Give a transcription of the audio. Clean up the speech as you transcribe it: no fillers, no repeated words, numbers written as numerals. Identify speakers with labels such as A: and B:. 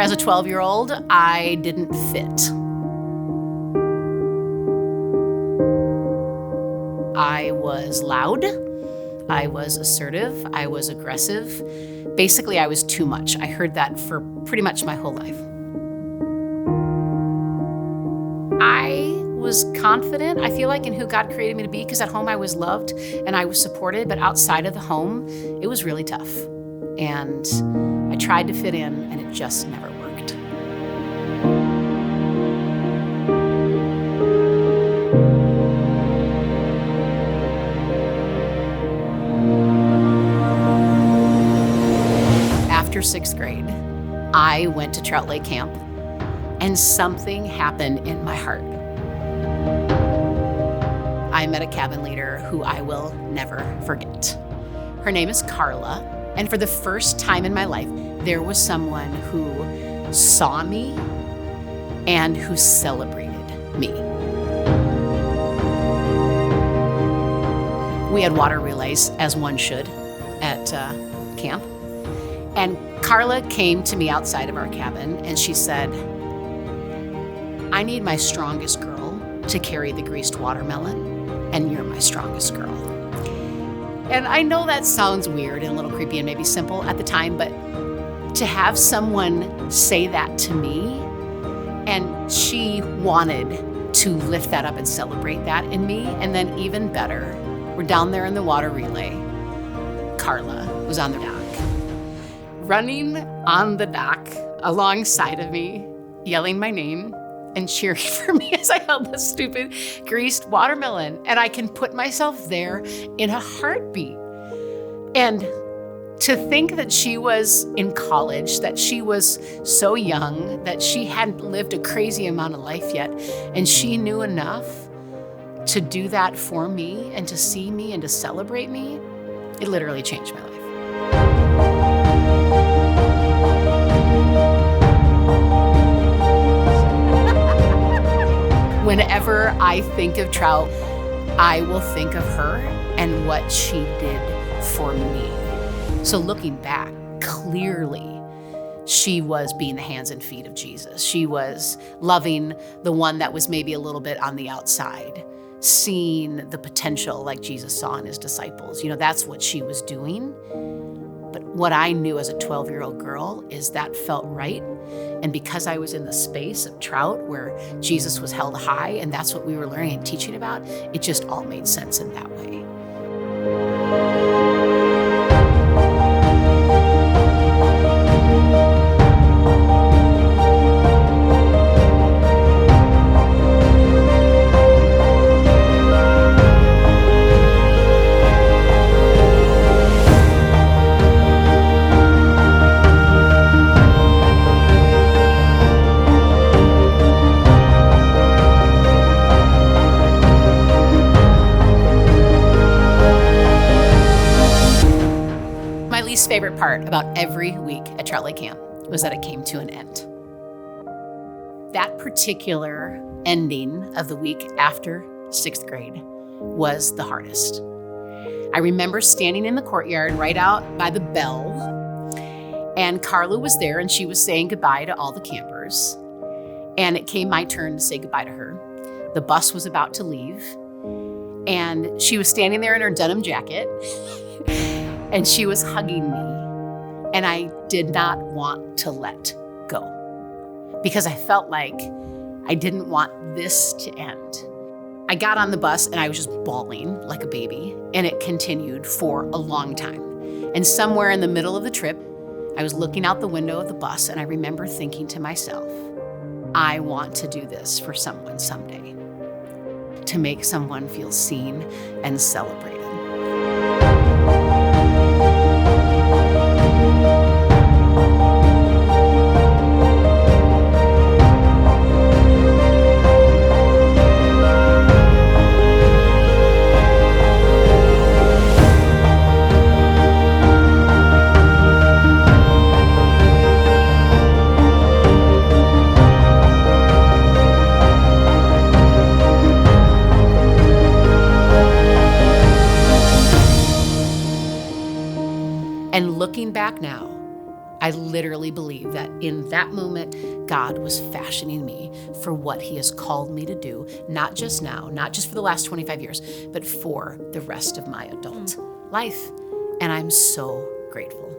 A: As a 12-year-old, I didn't fit. I was loud, I was assertive, I was aggressive. Basically, I was too much. I heard that for pretty much my whole life. I was confident, I feel like, in who God created me to be, because at home I was loved and I was supported, but outside of the home, it was really tough. And I tried to fit in, and it just never worked. After 6th grade, I went to Trout Lake Camp, and something happened in my heart. I met a cabin leader who I will never forget. Her name is Carla, and for the first time in my life, there was someone who saw me and who celebrated me. We had water relays, as one should, at camp. And Carla came to me outside of our cabin and she said, I need my strongest girl to carry the greased watermelon, and you're my strongest girl. And I know that sounds weird and a little creepy and maybe simple at the time, but to have someone say that to me, and she wanted to lift that up and celebrate that in me, and then even better, we're down there in the water relay. Carla was on the dock, running on the dock alongside of me, yelling my name and cheering for me as I held this stupid greased watermelon. And I can put myself there in a heartbeat. And to think that she was in college, that she was so young, that she hadn't lived a crazy amount of life yet, and she knew enough to do that for me and to see me and to celebrate me, it literally changed my life. Whenever I think of Trout, I will think of her and what she did for me. So looking back, clearly, she was being the hands and feet of Jesus. She was loving the one that was maybe a little bit on the outside, seeing the potential like Jesus saw in his disciples. That's what she was doing. But what I knew as a 12-year-old girl is that felt right. And because I was in the space of Trout where Jesus was held high and that's what we were learning and teaching about, it just all made sense in that way. Favorite part about every week at Trout Lake Camp was that it came to an end. That particular ending of the week after 6th grade was the hardest. I remember standing in the courtyard right out by the bell, and Carla was there and she was saying goodbye to all the campers. And it came my turn to say goodbye to her. The bus was about to leave, and she was standing there in her denim jacket. And she was hugging me, and I did not want to let go because I felt like I didn't want this to end. I got on the bus and I was just bawling like a baby, and it continued for a long time. And somewhere in the middle of the trip, I was looking out the window of the bus, and I remember thinking to myself, I want to do this for someone someday, to make someone feel seen and celebrated. And looking back now, I literally believe that in that moment, God was fashioning me for what he has called me to do, not just now, not just for the last 25 years, but for the rest of my adult life. And I'm so grateful.